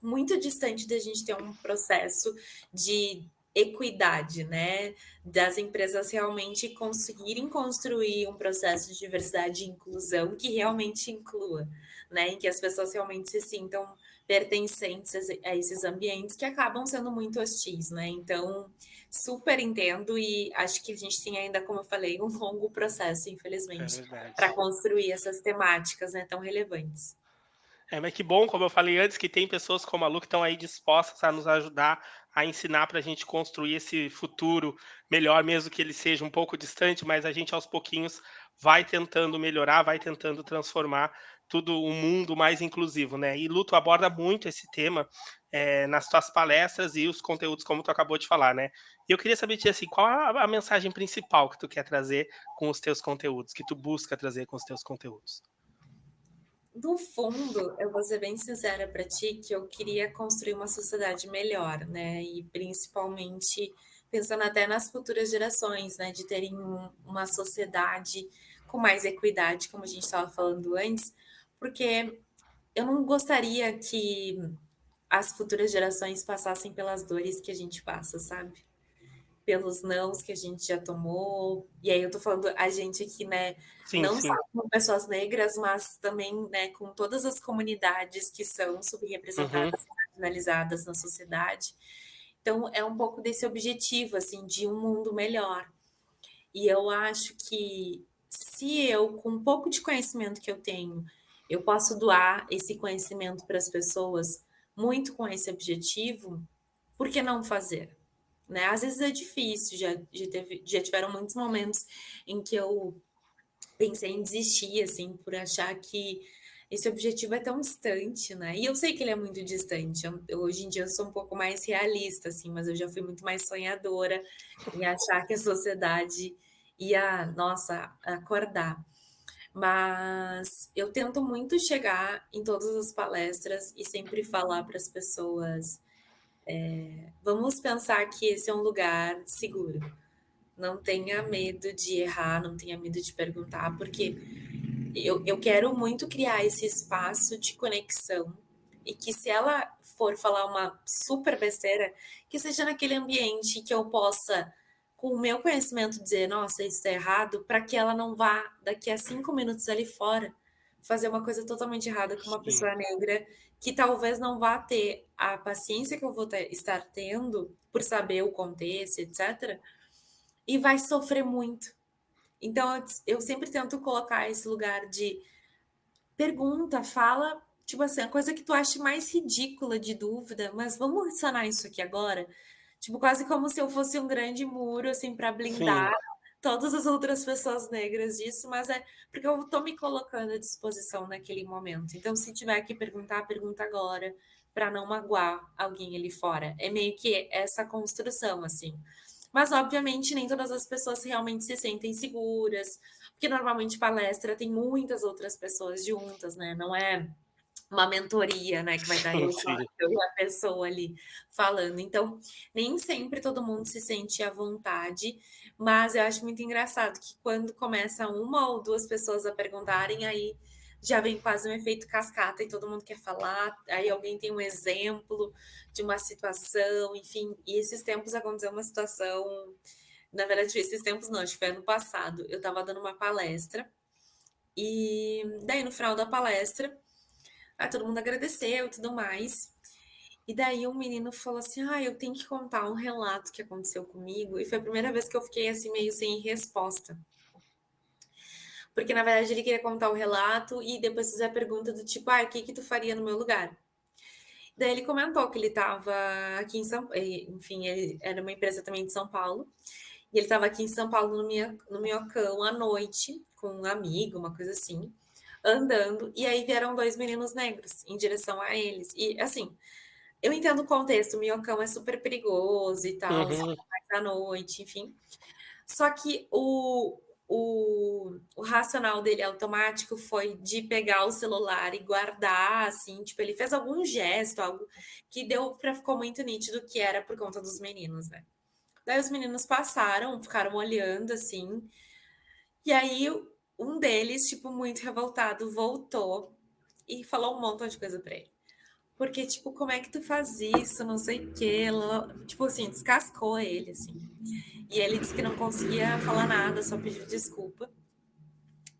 muito distante da gente ter um processo de equidade, né, das empresas realmente conseguirem construir um processo de diversidade e inclusão que realmente inclua, né, em que as pessoas realmente se sintam pertencentes a esses ambientes que acabam sendo muito hostis, né. Então, super entendo e acho que a gente tem ainda, como eu falei, um longo processo, é infelizmente, para verdade. construir essas temáticas, né, tão relevantes. Mas que bom, como eu falei antes, que tem pessoas como a Lu que estão aí dispostas a nos ajudar, a ensinar para a gente construir esse futuro melhor, mesmo que ele seja um pouco distante, mas a gente aos pouquinhos vai tentando melhorar, vai tentando transformar tudo um mundo mais inclusivo, né? E Lu, tu aborda muito esse tema nas tuas palestras e os conteúdos, como tu acabou de falar, né? E eu queria saber de ti, assim, qual a mensagem principal que tu quer trazer com os teus conteúdos, que tu busca trazer com os teus conteúdos? No fundo, eu vou ser bem sincera para ti que eu queria construir uma sociedade melhor, né, e principalmente pensando até nas futuras gerações, né, de terem uma sociedade com mais equidade, como a gente estava falando antes, porque eu não gostaria que as futuras gerações passassem pelas dores que a gente passa, sabe? Pelos nãos que a gente já tomou, e aí eu tô falando a gente aqui, né, Sim, não só sim. com pessoas negras, mas também, né, com todas as comunidades que são Uhum. subrepresentadas e marginalizadas na sociedade. Então é um pouco desse objetivo, assim, de um mundo melhor. E eu acho que se eu, com um pouco de conhecimento que eu tenho, eu posso doar esse conhecimento para as pessoas muito com esse objetivo, por que não fazer? Né? Às vezes é difícil, já tiveram muitos momentos em que eu pensei em desistir, assim, por achar que esse objetivo é tão distante, né? E eu sei que ele é muito distante. Hoje em dia eu sou um pouco mais realista, assim, mas eu já fui muito mais sonhadora em achar que a sociedade ia, nossa, acordar. Mas eu tento muito chegar em todas as palestras e sempre falar para as pessoas: vamos pensar que esse é um lugar seguro. Não tenha medo de errar, não tenha medo de perguntar, porque eu quero muito criar esse espaço de conexão e que se ela for falar uma super besteira, que seja naquele ambiente que eu possa, com o meu conhecimento, dizer, nossa, isso está errado, para que ela não vá daqui a 5 minutos ali fora fazer uma coisa totalmente errada com uma Sim, pessoa negra que talvez não vá ter a paciência que eu vou estar tendo por saber o contexto, etc., e vai sofrer muito. Então, eu sempre tento colocar esse lugar de pergunta, fala, tipo assim, a coisa que tu acha mais ridícula de dúvida, mas vamos sanar isso aqui agora? Tipo, quase como se eu fosse um grande muro, assim, para blindar sim. todas as outras pessoas negras disso, mas é porque eu tô me colocando à disposição naquele momento. Então, se tiver que perguntar, pergunta agora, para não magoar alguém ali fora. É meio que essa construção, assim. Mas, obviamente, nem todas as pessoas realmente se sentem seguras, porque normalmente palestra tem muitas outras pessoas juntas, né? Não é uma mentoria, né, que vai estar eu Sim. e a pessoa ali falando. Então, nem sempre todo mundo se sente à vontade, mas eu acho muito engraçado que quando começa uma ou 2 pessoas a perguntarem, aí já vem quase um efeito cascata e todo mundo quer falar, aí alguém tem um exemplo de uma situação, enfim. E esses tempos aconteceu uma situação, na verdade esses tempos não, acho que foi ano passado, eu estava dando uma palestra, e daí no final da palestra todo mundo agradeceu e tudo mais. E daí um menino falou assim: "Ah, eu tenho que contar um relato que aconteceu comigo", e foi a primeira vez que eu fiquei, assim, meio sem resposta. Porque na verdade ele queria contar o relato e depois fazer a pergunta do tipo: "Ah, o que que tu faria no meu lugar?". Daí ele comentou que ele estava aqui em São enfim, ele era uma empresa também de São Paulo, e ele estava aqui em São Paulo no Minhocão à noite, com um amigo, uma coisa assim, andando, e aí vieram 2 meninos negros em direção a eles. E, assim, eu entendo o contexto, o Minhocão é super perigoso e tal, Uhum, à noite, enfim. Só que o racional dele automático foi de pegar o celular e guardar, assim, tipo, ele fez algum gesto, algo que deu pra ficou muito nítido que era por conta dos meninos, né. Daí os meninos passaram, ficaram olhando, assim, e aí um deles, tipo, muito revoltado, voltou e falou um montão de coisa pra ele. Porque, tipo, como é que tu faz isso, não sei o quê, tipo assim, descascou ele, assim. E ele disse que não conseguia falar nada, só pediu desculpa.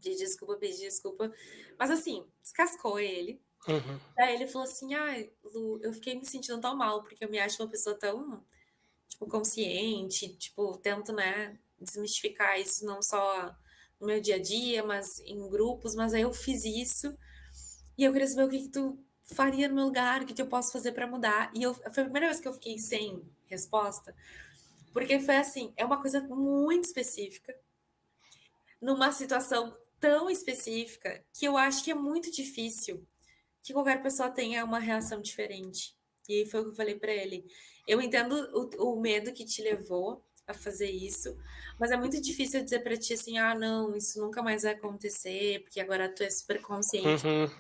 Pediu desculpa, pediu desculpa. Mas assim, descascou ele. uhum, Daí ele falou assim: ai, Lu, eu fiquei me sentindo tão mal, porque eu me acho uma pessoa tão, tipo, consciente, tipo, tento, né, desmistificar isso não só no meu dia a dia, mas em grupos, mas aí eu fiz isso e eu queria saber o que que tu faria no meu lugar, o que que eu posso fazer para mudar. E foi a primeira vez que eu fiquei sem resposta, porque foi assim, é uma coisa muito específica, numa situação tão específica, que eu acho que é muito difícil que qualquer pessoa tenha uma reação diferente. E aí foi o que eu falei para ele. Eu entendo o medo que te levou a fazer isso, mas é muito difícil eu dizer para ti assim: "Ah, não, isso nunca mais vai acontecer, porque agora tu é super consciente". uhum.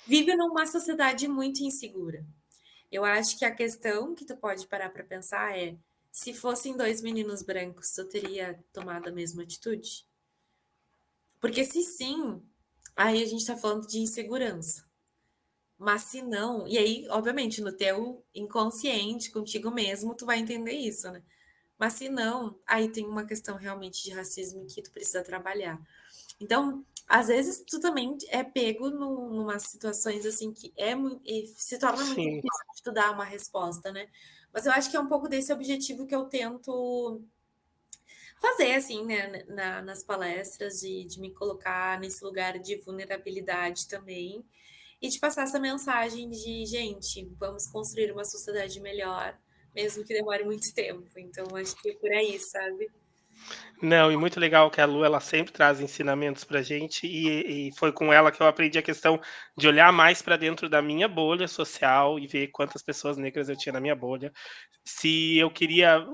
Vive numa sociedade muito insegura. Eu acho que a questão que tu pode parar para pensar é: se fossem 2 meninos brancos, tu teria tomado a mesma atitude? Porque se sim, aí a gente tá falando de insegurança. Mas se não, e aí, obviamente, no teu inconsciente, contigo mesmo, tu vai entender isso, né? Mas se não, aí tem uma questão realmente de racismo que tu precisa trabalhar. Então, às vezes, tu também é pego numas situações assim que e se torna muito Sim, difícil de tu dar uma resposta, né? Mas eu acho que é um pouco desse objetivo que eu tento fazer, assim, né, nas palestras, de me colocar nesse lugar de vulnerabilidade também, e de passar essa mensagem de: "Gente, vamos construir uma sociedade melhor, mesmo que demore muito tempo". Então acho que é por aí, sabe. não, e muito legal que a Lu, ela sempre traz ensinamentos pra gente, e foi com ela que eu aprendi a questão de olhar mais para dentro da minha bolha social e ver quantas pessoas negras eu tinha na minha bolha. Se eu queria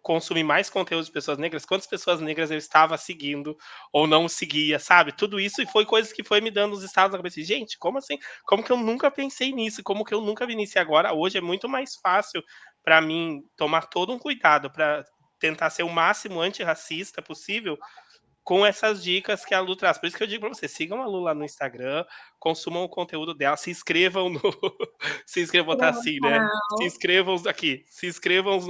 consumir mais conteúdo de pessoas negras, quantas pessoas negras eu estava seguindo ou não seguia, sabe? Tudo isso e foi coisas que foi me dando os estados na cabeça. Gente, como assim? Como que eu nunca pensei nisso? Como que eu nunca vi nisso? E agora, hoje é muito mais fácil para mim tomar todo um cuidado para tentar ser o máximo antirracista possível com essas dicas que a Lu traz. Por isso que eu digo para vocês, sigam a Lu lá no Instagram, consumam o conteúdo dela, se inscrevam no se inscrevam, botar assim, né, se Canal. inscrevam aqui, se inscrevam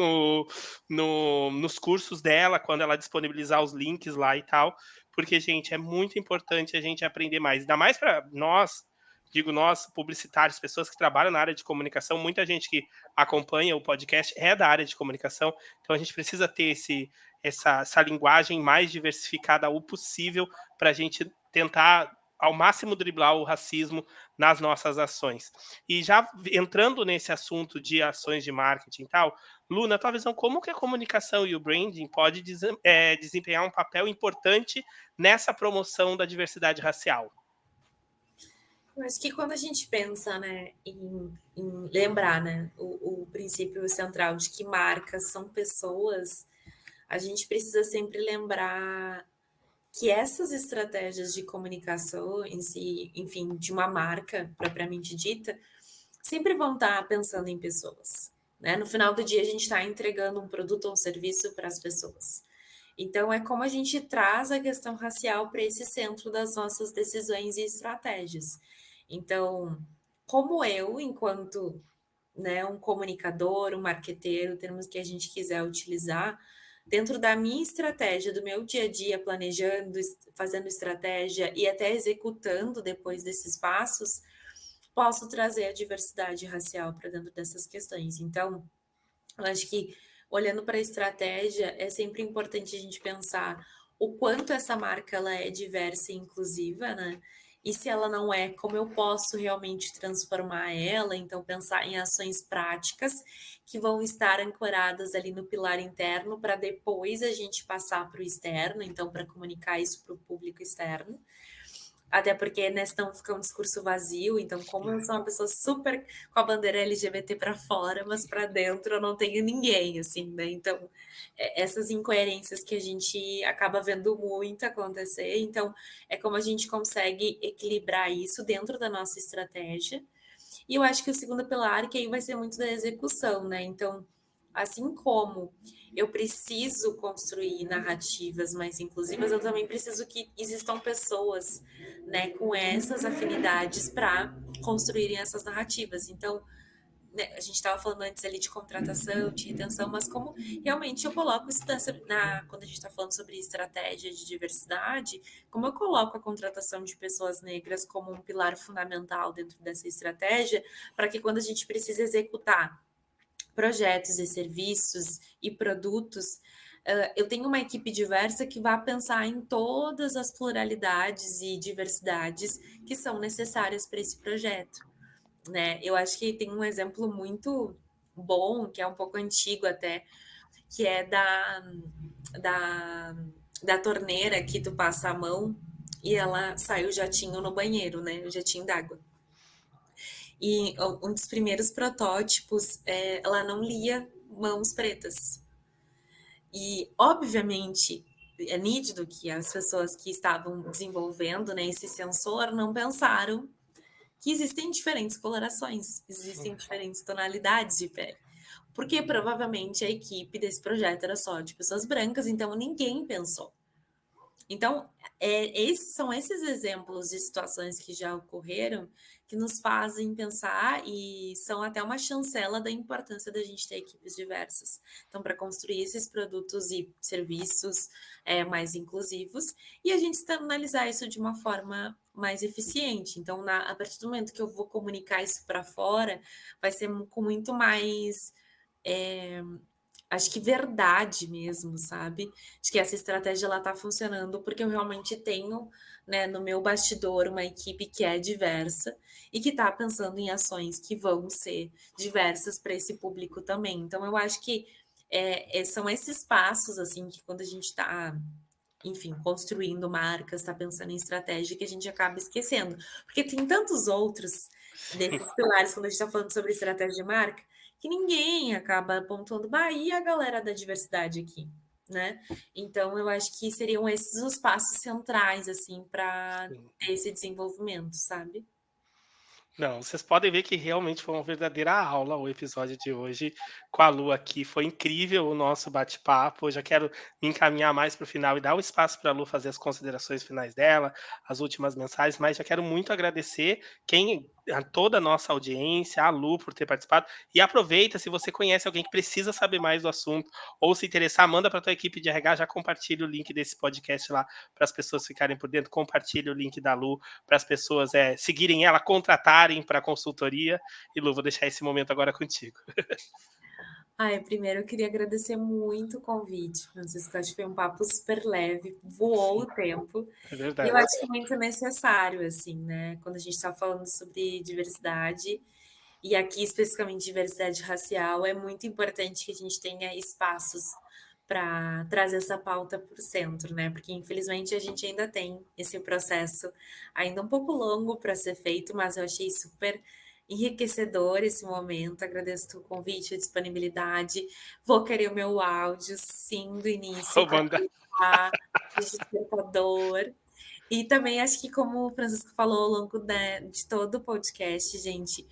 nos cursos dela, quando ela disponibilizar os links lá e tal, porque, gente, é muito importante a gente aprender mais, ainda mais para nós, digo nós, publicitários, pessoas que trabalham na área de comunicação, muita gente que acompanha o podcast é da área de comunicação, então a gente precisa ter essa linguagem mais diversificada o possível para a gente tentar ao máximo driblar o racismo nas nossas ações. E já entrando nesse assunto de ações de marketing e tal, Lu, na tua visão, como que a comunicação e o branding pode desempenhar um papel importante nessa promoção da diversidade racial? Eu acho que quando a gente pensa, né, em lembrar, né, o princípio central de que marcas são pessoas, a gente precisa sempre lembrar que essas estratégias de comunicação em si, enfim, de uma marca propriamente dita, sempre vão estar pensando em pessoas, né. No final do dia a gente está entregando um produto ou um serviço para as pessoas. Então é como a gente traz a questão racial para esse centro das nossas decisões e estratégias. Então, como eu, enquanto, né, um comunicador, um marqueteiro, termos que a gente quiser utilizar, dentro da minha estratégia, do meu dia a dia, planejando, fazendo estratégia e até executando depois desses passos, posso trazer a diversidade racial para dentro dessas questões. Então, eu acho que olhando para a estratégia, é sempre importante a gente pensar o quanto essa marca ela é diversa e inclusiva, né? E se ela não é, como eu posso realmente transformar ela? Então, pensar em ações práticas que vão estar ancoradas ali no pilar interno para depois a gente passar para o externo, então, para comunicar isso para o público externo. Até porque, né, senão fica um discurso vazio, então como eu sou uma pessoa super com a bandeira LGBT para fora, mas para dentro eu não tenho ninguém, assim, né, então, essas incoerências que a gente acaba vendo muito acontecer, então, é como a gente consegue equilibrar isso dentro da nossa estratégia. E eu acho que o segundo pilar, que aí vai ser muito da execução, né, então, assim como eu preciso construir narrativas mais inclusivas, eu também preciso que existam pessoas, né, com essas afinidades para construírem essas narrativas. Então, né, a gente estava falando antes ali de contratação, de retenção, mas como realmente eu coloco isso quando a gente está falando sobre estratégia de diversidade, como eu coloco a contratação de pessoas negras como um pilar fundamental dentro dessa estratégia, para que quando a gente precisa executar projetos e serviços e produtos, eu tenho uma equipe diversa que vai pensar em todas as pluralidades e diversidades que são necessárias para esse projeto, né. Eu acho que tem um exemplo muito bom, que é um pouco antigo até, que é da da torneira que tu passa a mão e ela sai o jatinho no banheiro, né, o jatinho d'água. E um dos primeiros protótipos, ela não lia mãos pretas. E, obviamente, é nítido que as pessoas que estavam desenvolvendo, né, esse sensor não pensaram que existem diferentes colorações, Sim, existem diferentes tonalidades de pele. Porque provavelmente a equipe desse projeto era só de pessoas brancas, então ninguém pensou. Então, são esses exemplos de situações que já ocorreram que nos fazem pensar e são até uma chancela da importância da gente ter equipes diversas. Então, para construir esses produtos e serviços mais inclusivos e a gente externalizar isso de uma forma mais eficiente. Então, a partir do momento que eu vou comunicar isso para fora, vai ser com muito mais. eh, Acho que verdade mesmo, sabe. Acho que essa estratégia ela tá funcionando, porque eu realmente tenho, né, no meu bastidor uma equipe que é diversa e que tá pensando em ações que vão ser diversas para esse público também. Então eu acho que, são esses passos, assim, que quando a gente tá, enfim, construindo marcas, tá pensando em estratégia, que a gente acaba esquecendo. Porque tem tantos outros sim. desses pilares, quando a gente tá falando sobre estratégia de marca, que ninguém acaba apontando: "Bah, e a galera da diversidade aqui?", né. Então eu acho que seriam esses os passos centrais, assim, para Sim. ter esse desenvolvimento, sabe. Não, vocês podem ver que realmente foi uma verdadeira aula o episódio de hoje com a Lu aqui. Foi incrível o nosso bate-papo. Eu já quero me encaminhar mais para o final e dar o espaço para a Lu fazer as considerações finais dela, as últimas mensagens, mas já quero muito agradecer a toda a nossa audiência, a Lu por ter participado. E aproveita, se você conhece alguém que precisa saber mais do assunto ou se interessar, manda para a tua equipe de RH, já compartilha o link desse podcast lá para as pessoas ficarem por dentro, compartilha o link da Lu para as pessoas seguirem ela, contratarem para consultoria. E Lu, vou deixar esse momento agora contigo. Ai, primeiro eu queria agradecer muito o convite, Francisco, acho que foi um papo super leve, voou o Sim, tempo, é e eu verdade. acho que é muito necessário, assim, né, quando a gente está falando sobre diversidade, e aqui especificamente diversidade racial, é muito importante que a gente tenha espaços para trazer essa pauta para o centro, né, porque infelizmente a gente ainda tem esse processo ainda um pouco longo para ser feito, mas eu achei super enriquecedor esse momento, agradeço o convite, a disponibilidade. Vou querer o meu áudio, sim, do início Vou para mandar. colocar de despertador. E também acho que como o Francisco falou ao longo, né, de todo o podcast, gente,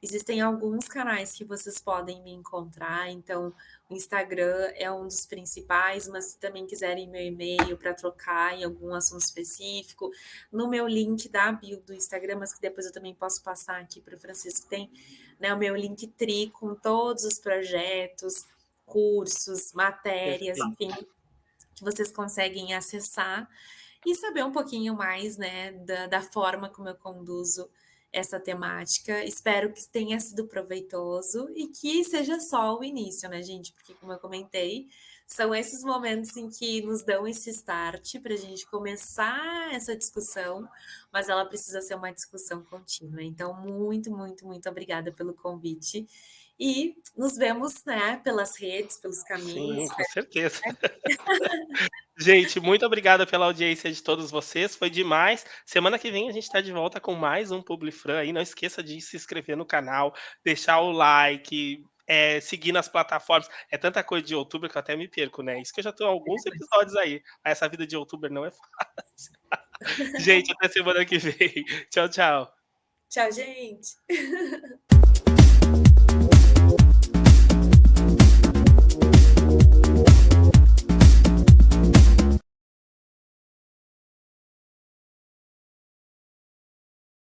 existem alguns canais que vocês podem me encontrar, então o Instagram é um dos principais, mas se também quiserem meu e-mail para trocar em algum assunto específico, no meu link da bio do Instagram, mas que depois eu também posso passar aqui para o Francisco, tem, né, o meu Linktree com todos os projetos, cursos, matérias, Perfeito. enfim, que vocês conseguem acessar e saber um pouquinho mais, né, da forma como eu conduzo essa temática. Espero que tenha sido proveitoso e que seja só o início, né, gente? Porque, como eu comentei, são esses momentos em que nos dão esse start para a gente começar essa discussão, mas ela precisa ser uma discussão contínua. Então, muito, muito, muito obrigada pelo convite. E nos vemos, né, pelas redes, pelos caminhos. Sim, com Espero certeza. Gente, muito obrigado pela audiência de todos vocês, foi demais. Semana que vem a gente está de volta com mais um Publifran aí, não esqueça de se inscrever no canal, deixar o like, seguir nas plataformas. É tanta coisa de youtuber que eu até me perco, né. Isso que eu já tô há alguns episódios aí, essa vida de youtuber não é fácil. Gente, até semana que vem. Tchau, tchau. Tchau, gente.